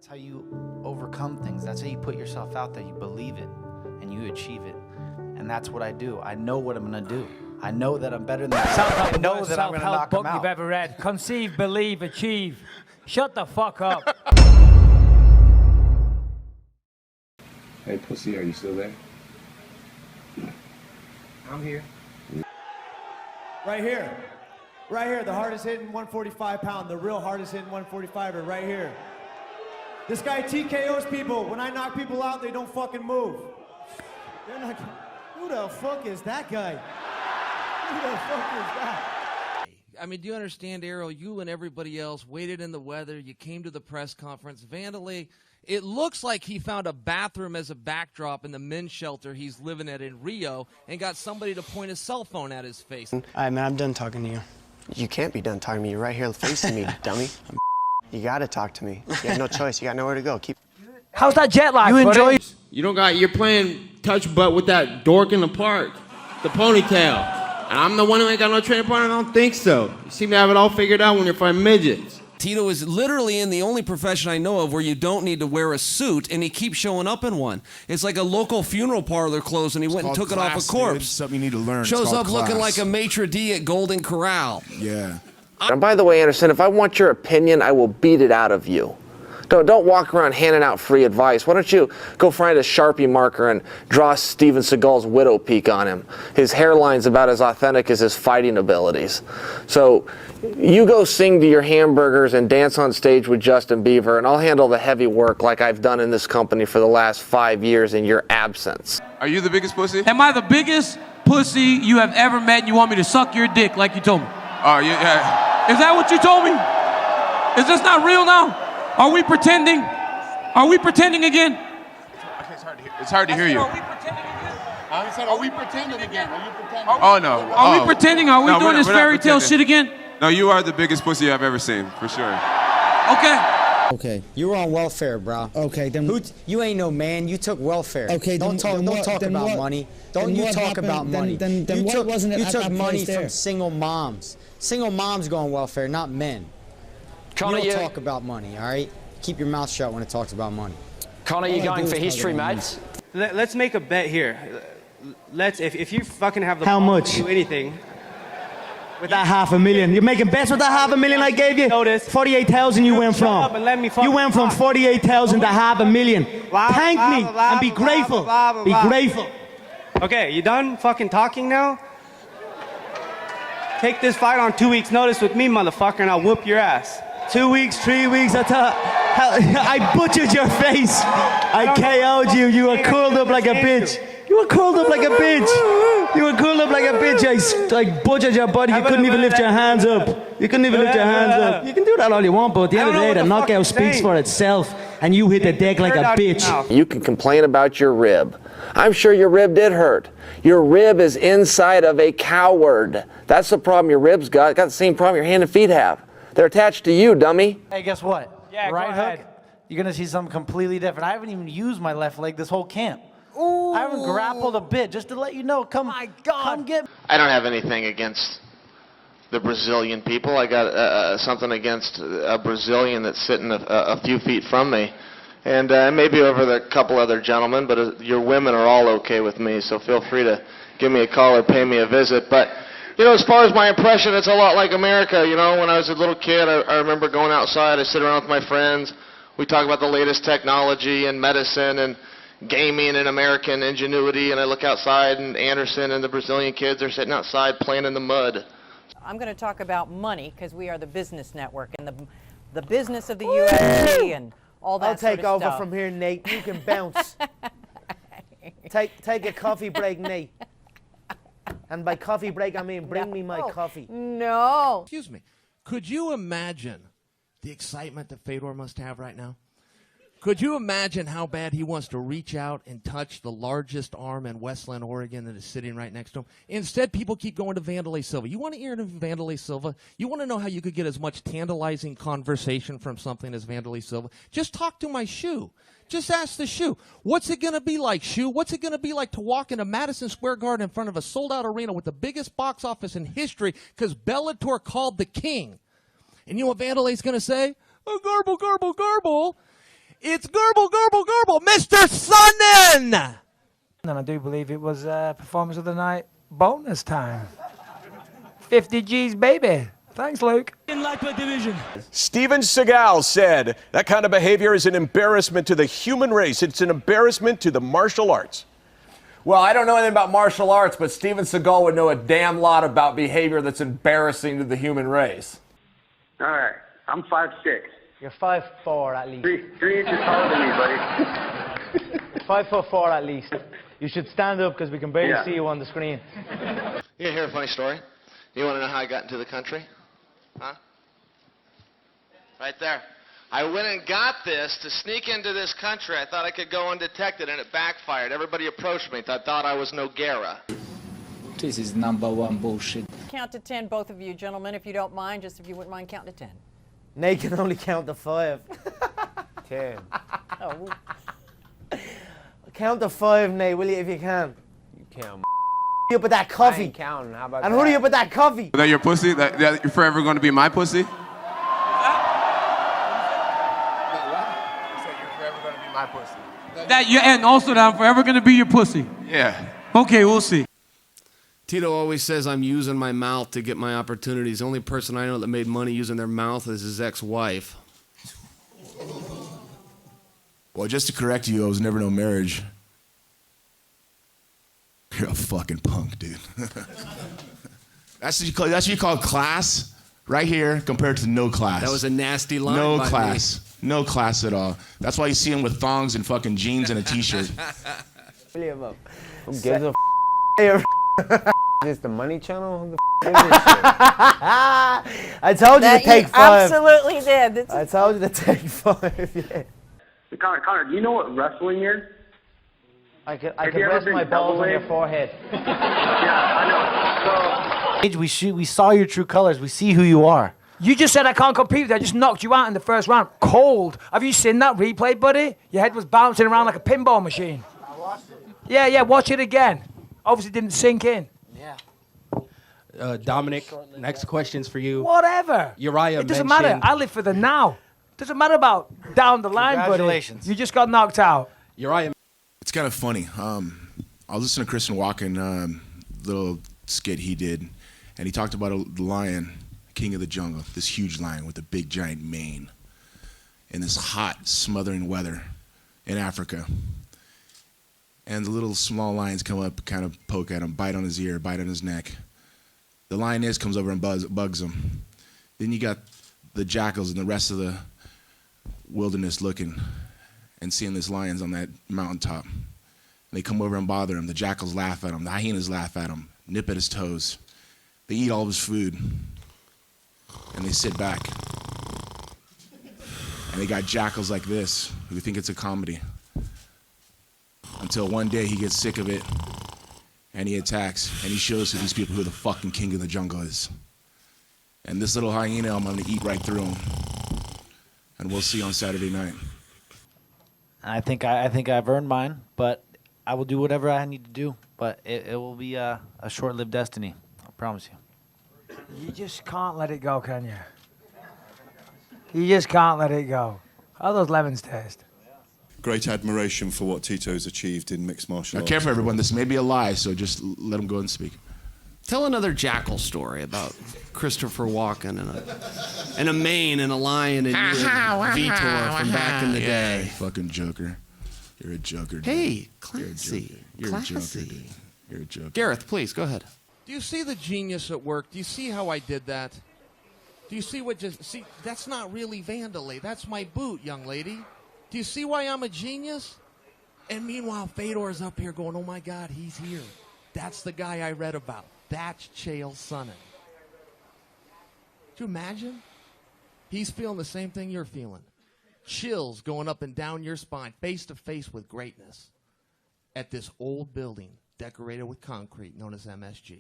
That's how you overcome things. That's how you put yourself out there. You believe it and you achieve it. And that's what I do. I know what I'm going to do. I know that I'm better than that. Sounds like I know that I'm going to knock book him out. you've ever read. Conceive, believe, achieve. Shut the fuck up. Hey, pussy, are you still there? I'm here. Right here. Right here, the hardest hitting 145 pound, the real hardest hitting 145er right here. This guy TKOs people. When I knock people out, they don't fucking move. They're not, who the fuck is that guy? Who the fuck is that? I mean, do you understand, Errol? You and everybody else waited in the weather. You came to the press conference. Vandalay, it looks like he found a bathroom as a backdrop in the men's shelter he's living at in Rio and got somebody to point a cell phone at his face. All right, man, I'm done talking to you. You can't be done talking to me. You're right here facing me, dummy. You gotta talk to me. You have no choice. You got nowhere to go. How's that jet lag, You enjoy You're playing touch butt with that dork in the park, the ponytail. And I'm the one who ain't got no training partner? I don't think so. You seem to have it all figured out when you're fighting midgets. Tito is literally in the only profession I know of where you don't need to wear a suit, and he keeps showing up in one. It's like a local funeral parlor closed, and he went and took it off a corpse. It's something you need to learn. Shows up looking like a maitre d' at Golden Corral. Yeah. And by the way, Anderson, if I want your opinion, I will beat it out of you. Don't walk around handing out free advice. Why don't you go find a Sharpie marker and draw Steven Seagal's widow peak on him? His hairline's about as authentic as his fighting abilities. So you go sing to your hamburgers and dance on stage with Justin Bieber, and I'll handle the heavy work like I've done in this company for the last 5 years in your absence. Are you the biggest pussy? Am I the biggest pussy you have ever met and you want me to suck your dick like you told me? Oh, yeah. Is that what you told me? Is this not real now? Are we pretending? Are we pretending again? It's hard to hear you. Are we pretending again? I said, are we pretending again? Are you pretending? Oh, no. Are we pretending? Are we doing this fairy tale shit again? No, you are the biggest pussy I've ever seen, for sure. Okay. Okay, you were on welfare, bro. Okay, then you ain't no man. You took welfare. Okay, don't talk about money. Don't you talk about money. Then you what took, wasn't it you at took that money place there? from single moms. Single moms go on welfare, not men. Connor, you don't talk about money, all right? Keep your mouth shut when it talks about money. Connor, you going for history, mate? Let's make a bet here. Let's if you fucking have the How balls much? to do anything. With that $500,000. You're making bets with that $500,000 I gave you? Notice. 48,000 you went Shut from. up and let me You went from 48,000 to $500,000. Blah, Thank blah, me blah, blah, and be blah, grateful. blah, blah, Be blah. grateful. Okay, you done fucking talking now? Take this fight on 2 weeks' notice with me, motherfucker, and I'll whoop your ass. 2 weeks, 3 weeks, I butchered your face. I KO'd you. You were curled up like a bitch. You were curled up like a bitch. You were curled up like a bitch. I butchered your body. You couldn't even lift your hands up. You couldn't even lift your hands up. You can do that all you want, but at the end of the day, the knockout speaks for itself, and you hit the deck like a bitch. You can complain about your rib. I'm sure your rib did hurt. Your rib is inside of a coward. That's the problem your rib's got. It's got the same problem your hand and feet have. They're attached to you, dummy. Hey, guess what? Yeah, right go hook, ahead. you're going to see something completely different. I haven't even used my left leg this whole camp. I haven't grappled a bit, just to let you know. Come get. I don't have anything against the Brazilian people. I got something against a Brazilian that's sitting a few feet from me. And maybe over the couple other gentlemen, but your women are all okay with me, so feel free to give me a call or pay me a visit. But, you know, as far as my impression, it's a lot like America. You know, when I was a little kid, I remember going outside. I sit around with my friends. We talk about the latest technology and medicine and gaming and American ingenuity, and I look outside, and Anderson and the Brazilian kids are sitting outside playing in the mud. I'm going to talk about money because we are the business network and the business of the UFC and all that I'll take sort of over stuff. from here, Nate. You can bounce. Take a coffee break, Nate. And by coffee break, I mean bring me my coffee. No. Excuse me. Could you imagine the excitement that Fedor must have right now? Could you imagine how bad he wants to reach out and touch the largest arm in Westland, Oregon that is sitting right next to him? Instead, people keep going to Vandalay Silva. You want to hear Vandalay Silva? You want to know how you could get as much tantalizing conversation from something as Vandalay Silva? Just talk to my shoe. Just ask the shoe. What's it going to be like, shoe? What's it going to be like to walk into Madison Square Garden in front of a sold-out arena with the biggest box office in history because Bellator called the king? And you know what Vandalay's going to say? Oh, garble, garble, garble. It's Gerbil, Gerbil, Gerbil, Mr. Sonnen! And I do believe it was performance of the night bonus time. 50 G's, baby. Thanks, Luke. In lightweight division. Steven Seagal said that kind of behavior is an embarrassment to the human race. It's an embarrassment to the martial arts. Well, I don't know anything about martial arts, but Steven Seagal would know a damn lot about behavior that's embarrassing to the human race. All right. I'm 5'6". You're 5'4" at least. 3 inches taller than me, buddy. 5'4" at least. You should stand up because we can barely Yeah. see you on the screen. You hear a funny story? You want to know how I got into the country? Huh? Right there. I went and got this to sneak into this country. I thought I could go undetected, and it backfired. Everybody approached me. Thought I was Nogueira. This is #1 bullshit. Count to 10, both of you gentlemen, if you don't mind, just if you wouldn't mind counting to 10. Nate can only count to 5. 10. Oh, Count to 5, Nate, will you, if you can? You can't. You up with that coffee. Counting. How about And who do you up with that coffee? That your pussy? That you're forever going to be my pussy? That you and also that I'm forever gonna be your pussy. Yeah. Okay, we'll see. Tito always says I'm using my mouth to get my opportunities. The only person I know that made money using their mouth is his ex-wife. Well, just to correct you, I was never no marriage. You're a fucking punk, dude. That's what you call class, right here, compared to no class. That was a nasty line. No by class. No class at all. That's why you see him with thongs and fucking jeans and a t-shirt. William up. Who gives a Is this the Money Channel? Who the is this shit? I told you to take 5. Absolutely did. I told you to take 5, yeah. Connor, do you know what wrestling is? I could Have you ever rest been my balls on your double-A? forehead. Yeah, I know. So, We saw your true colors. We see who you are. You just said I can't compete with that. I just knocked you out in the first round. Cold. Have you seen that replay, buddy? Your head was bouncing around like a pinball machine. I watched it. Yeah, watch it again. Obviously didn't sink in. Yeah. Dominic, next question's for you. Whatever. Uriah It doesn't matter. I live for the now. Doesn't matter about down the line, buddy. Congratulations. You just got knocked out. Uriah. It's kind of funny. I was listening to Christian Walken, little skit he did, and he talked about the lion, king of the jungle, this huge lion with a big giant mane, in this hot, smothering weather in Africa. And the little small lions come up, kind of poke at him, bite on his ear, bite on his neck. The lioness comes over and bugs him. Then you got the jackals and the rest of the wilderness looking and seeing this lions on that mountaintop. And they come over and bother him. The jackals laugh at him. The hyenas laugh at him, nip at his toes. They eat all of his food. And they sit back. And they got jackals like this who think it's a comedy. Until one day he gets sick of it and he attacks and he shows to these people who the fucking king of the jungle is. And this little hyena, I'm gonna eat right through him. And we'll see on Saturday night. I think I've earned mine, but I will do whatever I need to do. But it will be a short-lived destiny. I promise you. You just can't let it go, can you? You just can't let it go. How those lemons taste? Great admiration for what Tito's achieved in mixed martial Now, arts. careful, everyone. This may be a lie, so just let him go and speak. Tell another jackal story about Christopher Walken and a mane and a lion and you and Vitor from back in the day. Fucking joker. You're a joker, dude. Hey, classy. You're a joker, Classy. dude. You're a joker. Gareth, please, go ahead. Do you see the genius at work? Do you see how I did that? Do you see that's not really vandalay. That's my boot, young lady. Do you see why I'm a genius? And meanwhile, Fedor's up here going, oh my God, he's here. That's the guy I read about. That's Chael Sonnen. Do you imagine? He's feeling the same thing you're feeling. Chills going up and down your spine, face to face with greatness at this old building decorated with concrete known as MSG.